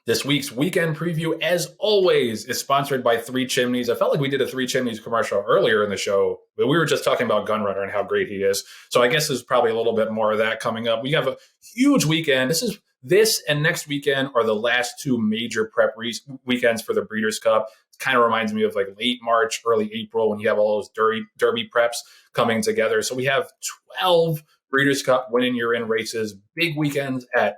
This week's weekend preview, as always, is sponsored by Three Chimneys. I felt like we did a Three Chimneys commercial earlier in the show, but we were just talking about Gunrunner and how great he is. So I guess there's probably a little bit more of that coming up. We have a huge weekend. This and next weekend are the last two major prep weekends for the Breeders' Cup. It kind of reminds me of like late March, early April when you have all those derby preps coming together. So we have 12 Breeders' Cup win you're in races, big weekends at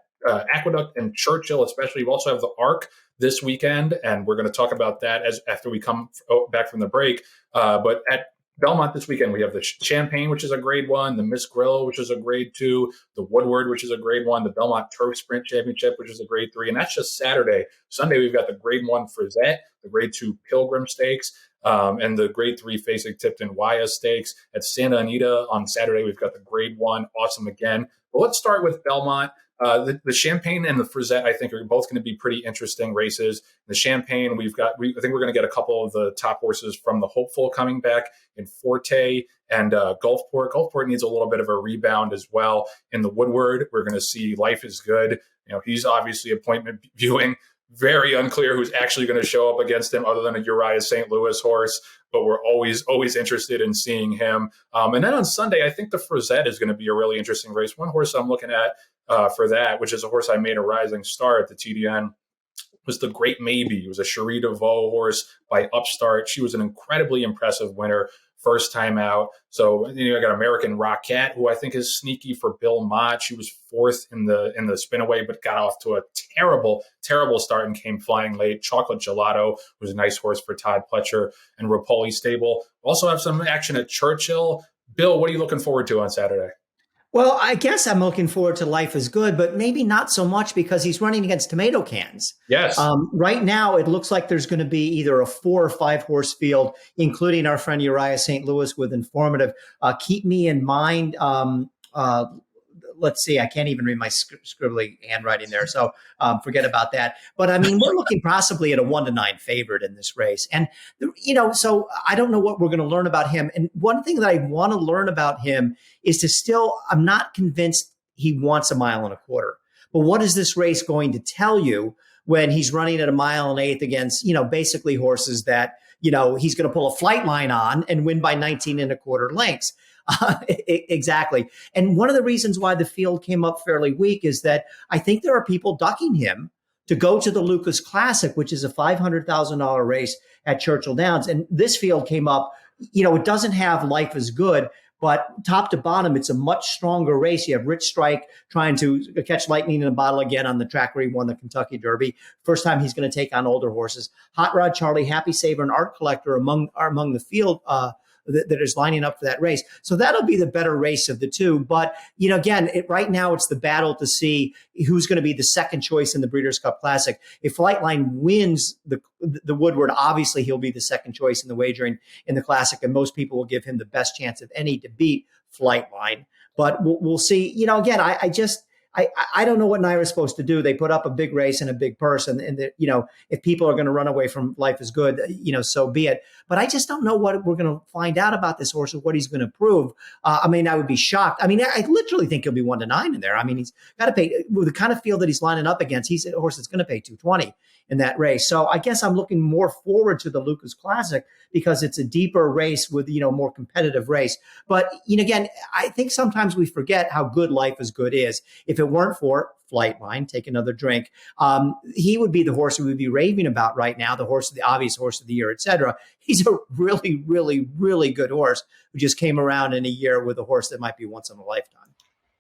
Aqueduct and Churchill, especially. We also have the Arc this weekend, and we're going to talk about that after we come back from the break. But at Belmont this weekend, we have the Champagne, which is a grade 1, the Miss Grill, which is a grade 2, the Woodward, which is a grade 1, the Belmont Turf Sprint Championship, which is a grade 3, and that's just Saturday. Sunday, we've got the grade 1 Frizette, the grade 2 Pilgrim Stakes, and the grade 3 Facing Tipton Waya Stakes. At Santa Anita on Saturday, we've got the grade 1 Awesome Again. But let's start with Belmont. The Champagne and the Frizette, I think, are both going to be pretty interesting races. The Champagne, I think we're going to get a couple of the top horses from the Hopeful coming back in Forte and Gulfport. Gulfport needs a little bit of a rebound as well. In the Woodward, we're going to see Life is Good. He's obviously appointment viewing. Very unclear who's actually going to show up against him other than a Uriah St. Louis horse, but we're always interested in seeing him. And then on Sunday, I think the Frizette is going to be a really interesting race. One horse I'm looking at for that, which is a horse I made a rising star at the TDN, was the Great Maybe. It was a Cherie DeVoe horse by Upstart. She was an incredibly impressive winner first time out. So I got American Rocket, who I think is sneaky for Bill Mott. She was fourth in the spinaway, but got off to a terrible start and came flying late. Chocolate Gelato was a nice horse for Todd Pletcher and Rapoli Stable. Also have some action at Churchill. Bill, what are you looking forward to on Saturday? Well, I guess I'm looking forward to Life is Good, but maybe not so much because he's running against tomato cans. Yes. Right now, it looks like there's going to be either a 4 or 5 horse field, including our friend Uriah St. Louis with informative. Keep Me in Mind. Let's see, I can't even read my scribbly handwriting there, so forget about that. But I mean, we're looking possibly at a 1-9 favorite in this race. And, so I don't know what we're going to learn about him. And one thing that I want to learn about him is I'm not convinced he wants 1.25 miles. But what is this race going to tell you when he's running at 1.8 miles against, basically horses that, he's going to pull a flight line on and win by 19.25 lengths? Exactly. And one of the reasons why the field came up fairly weak is that I think there are people ducking him to go to the Lucas Classic, which is a $500,000 race at Churchill Downs. And this field came up, it doesn't have Life is Good, but top to bottom, it's a much stronger race. You have Rich Strike trying to catch lightning in a bottle again on the track where he won the Kentucky Derby. First time he's going to take on older horses. Hot Rod Charlie, Happy Saver, and Art Collector are among the field that is lining up for that race. So that'll be the better race of the two. But, again, right now it's the battle to see who's going to be the second choice in the Breeders' Cup Classic. If Flightline wins the Woodward, obviously he'll be the second choice in the wagering in the Classic, and most people will give him the best chance of any to beat Flightline. But we'll see. Again, I don't know what Naira's supposed to do. They put up a big race and a big purse, and if people are going to run away from Life is Good, so be it. But I just don't know what we're going to find out about this horse or what he's going to prove. I would be shocked. I literally think he'll be 1-9 in there. He's got to pay with the kind of field that he's lining up against. He's a horse that's going to pay $220 in that race. So I guess I'm looking more forward to the Lucas Classic because it's a deeper race with, more competitive race. But, again, I think sometimes we forget how good Life is Good is. If it weren't for Flightline, take another drink, he would be the horse we would be raving about right now, the obvious horse of the year, etc. He's a really, really, really good horse who just came around in a year with a horse that might be once in a lifetime.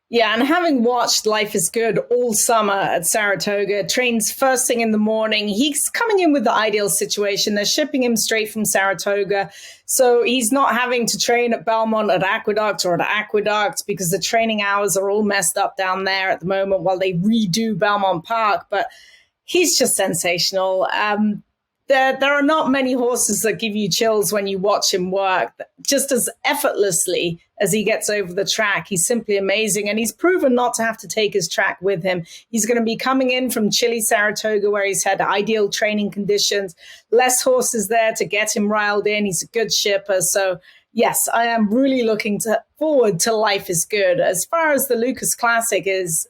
Yeah, and having watched Life is Good all summer at Saratoga, trains first thing in the morning, he's coming in with the ideal situation. They're shipping him straight from Saratoga. So he's not having to train at Belmont, at Aqueduct, or at Aqueduct because the training hours are all messed up down there at the moment while they redo Belmont Park. But he's just sensational. There are not many horses that give you chills when you watch him work, just as effortlessly as he gets over the track. He's simply amazing, and he's proven not to have to take his track with him. He's going to be coming in from chilly Saratoga, where he's had ideal training conditions, less horses there to get him riled in. He's a good shipper. So, yes, I am really looking forward to Life is Good. As far as the Lucas Classic is,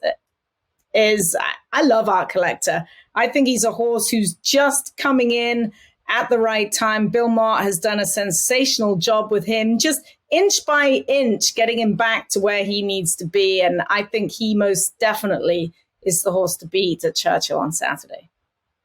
is I love Art Collector. I think he's a horse who's just coming in at the right time. Belmont has done a sensational job with him, just inch by inch, getting him back to where he needs to be. And I think he most definitely is the horse to beat at Churchill on Saturday.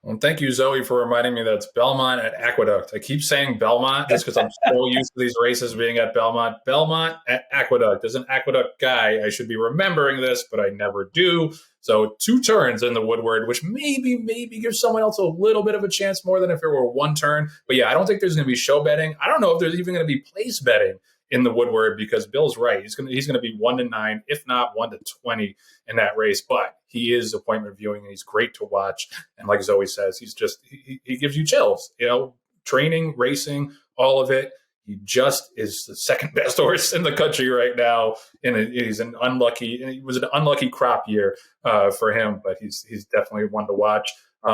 Well, thank you, Zoe, for reminding me that's Belmont at Aqueduct. I keep saying Belmont just because I'm so used to these races being at Belmont. Belmont at Aqueduct. As an Aqueduct guy, I should be remembering this, but I never do. So 2 turns in the Woodward, which maybe gives someone else a little bit of a chance more than if it were 1 turn. But yeah, I don't think there's going to be show betting. I don't know if there's even going to be place betting in the Woodward, because Bill's right. He's going to be 1-9, if not 1-20 in that race. But he is appointment viewing, and he's great to watch. And like Zoe says, he's just he gives you chills. Training, racing, all of it. He just is the second best horse in the country right now, and it was an unlucky crop year for him. But he's definitely one to watch.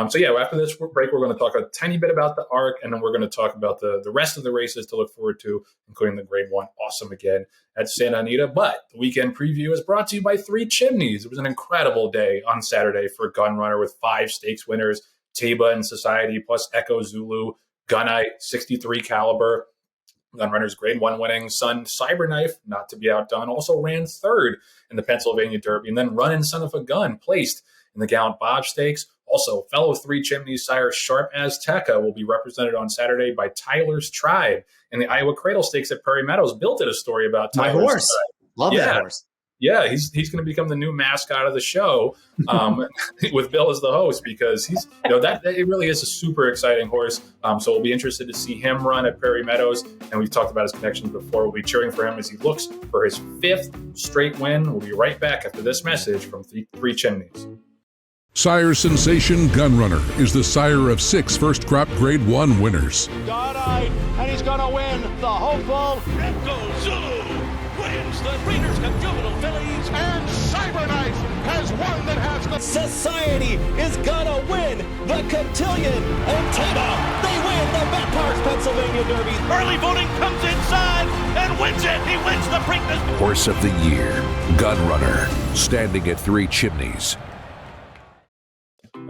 So yeah, after this break, we're going to talk a tiny bit about the ARC, and then we're going to talk about the rest of the races to look forward to, including the Grade 1 Awesome again at Santa Anita. But the weekend preview is brought to you by Three Chimneys. It was an incredible day on Saturday for Gun Runner with 5 stakes winners, Taba and Society, plus Echo Zulu, Gunite, 63 caliber. Gun Runner's Grade 1 winning son, Cyberknife, not to be outdone, also ran 3rd in the Pennsylvania Derby, and then Runnin' Son of a Gun placed in the Gallant Bob Stakes. Also, fellow Three Chimneys sire Sharp Azteca will be represented on Saturday by Tyler's Tribe in the Iowa Cradle Stakes at Prairie Meadows. Bill did a story about Tyler's My horse. Tribe. Love that horse. Yeah, he's going to become the new mascot of the show with Bill as the host, because he's that it really is a super exciting horse. So we'll be interested to see him run at Prairie Meadows, and we've talked about his connections before. We'll be cheering for him as he looks for his 5th straight win. We'll be right back after this message from Three Chimneys. Sire Sensation Gunrunner is the sire of 6 first crop Grade 1 winners. God-eyed, and he's going to win the hopeful Echo Zulu wins the Breeders' Cup Juvenile Fillies, and Cyberknife has won that has the Society is going to win the Cotillion, and Taba, they win the Bat Parks, Pennsylvania Derby. early voting comes inside and wins it. He wins the Preakness. Horse of the Year, Gunrunner, standing at Three Chimneys.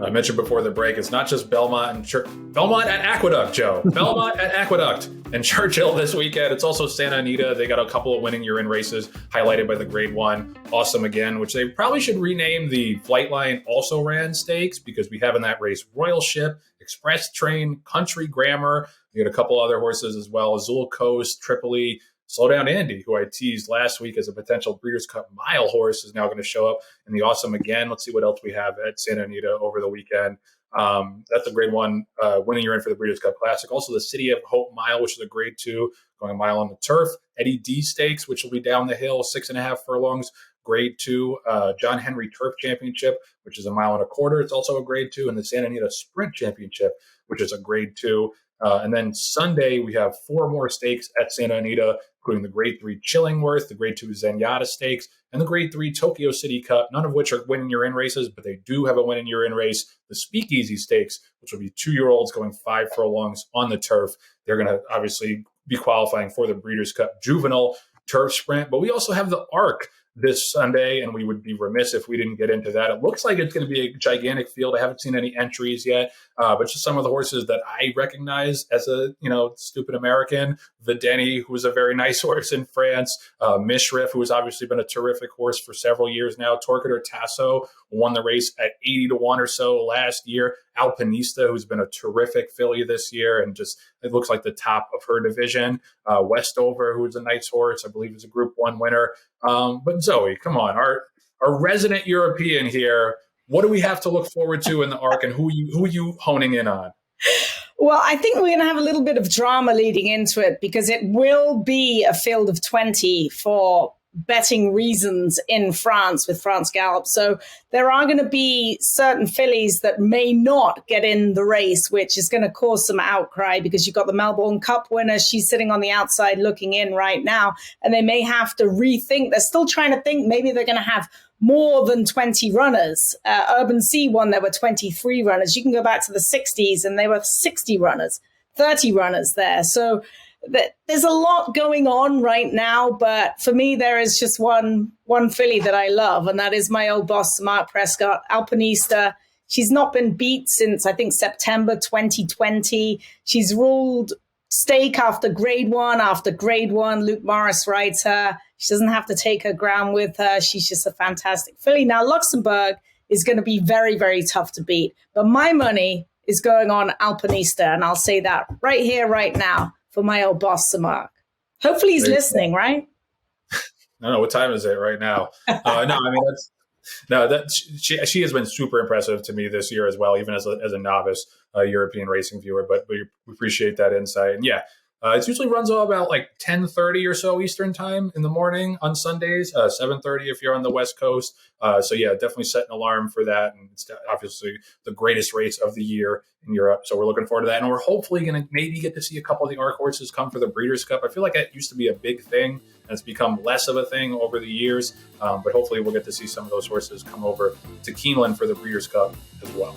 I mentioned before the break, it's not just Belmont at Aqueduct, Joe. Belmont at Aqueduct and Churchill this weekend. It's also Santa Anita. They got a couple of winning year-in races highlighted by the Grade 1 Awesome again, which they probably should rename the Flightline Also Ran Stakes, because we have in that race Royal Ship, Express Train, Country Grammar. We got a couple other horses as well, Azul Coast, Tripoli. Slow Down Andy, who I teased last week as a potential Breeders' Cup Mile horse, is now going to show up in the Awesome again. Let's see what else we have at Santa Anita over the weekend. That's a Grade 1 winning year in for the Breeders' Cup Classic. Also, the City of Hope Mile, which is a Grade 2, going a mile on the turf. Eddie D Stakes, which will be down the hill, 6.5 furlongs, Grade 2. John Henry Turf Championship, which is a mile and a quarter. It's also a Grade 2. And the Santa Anita Sprint Championship, which is a Grade 2. And then Sunday, we have 4 more stakes at Santa Anita, including the Grade 3 Chillingworth, the Grade 2 Zenyatta Stakes, and the Grade 3 Tokyo City Cup, none of which are winning year-in races, but they do have a winning year-in race, the Speakeasy Stakes, which will be 2-year-olds going 5 furlongs on the turf. They're going to obviously be qualifying for the Breeders' Cup Juvenile Turf Sprint. But we also have the ARC this Sunday, and we would be remiss if we didn't get into that. It looks like it's going to be a gigantic field. I haven't seen any entries yet, but just some of the horses that I recognize as a stupid American. Videni, who was a very nice horse in France. Mishriff, who has obviously been a terrific horse for several years now. Torquator Tasso won the race at 80-1 or so last year. Alpinista, who's been a terrific filly this year, and just it looks like the top of her division. Westover, who is a nice horse, I believe is a Group 1 winner. But Zoe, come on, our resident European here. What do we have to look forward to in the ARC, and who are you honing in on? Well, I think we're going to have a little bit of drama leading into it, because it will be a field of 20 for betting reasons in France with France Gallop. So there are going to be certain fillies that may not get in the race, which is going to cause some outcry, because you've got the Melbourne Cup winner. She's sitting on the outside looking in right now, and they may have to rethink. They're still trying to think maybe they're going to have more than 20 runners. Urban Sea won, there were 23 runners. You can go back to the 60s and they were 60 runners, 30 runners there. So there's a lot going on right now, but for me, there is just one filly that I love, and that is my old boss, Mark Prescott, Alpinista. She's not been beat since, I think, September 2020. She's ruled stake after grade one. Luke Morris rides her. She doesn't have to take her ground with her. She's just a fantastic filly. Now, Luxembourg is going to be very, very tough to beat, but my money is going on Alpinista, and I'll say that right here, right now, for my old boss, Mark. Hopefully he's listening, right? No, what time is it right now? She has been super impressive to me this year as well, even as a novice European racing viewer. But we appreciate that insight. And yeah, it usually runs all about like 10:30 or so Eastern time in the morning on Sundays, 7:30 if you're on the West Coast. So yeah, definitely set an alarm for that. And it's obviously the greatest race of the year in Europe. So we're looking forward to that. And we're hopefully going to maybe get to see a couple of the ARC horses come for the Breeders' Cup. I feel like that used to be a big thing, and it's become less of a thing over the years. But hopefully we'll get to see some of those horses come over to Keeneland for the Breeders' Cup as well.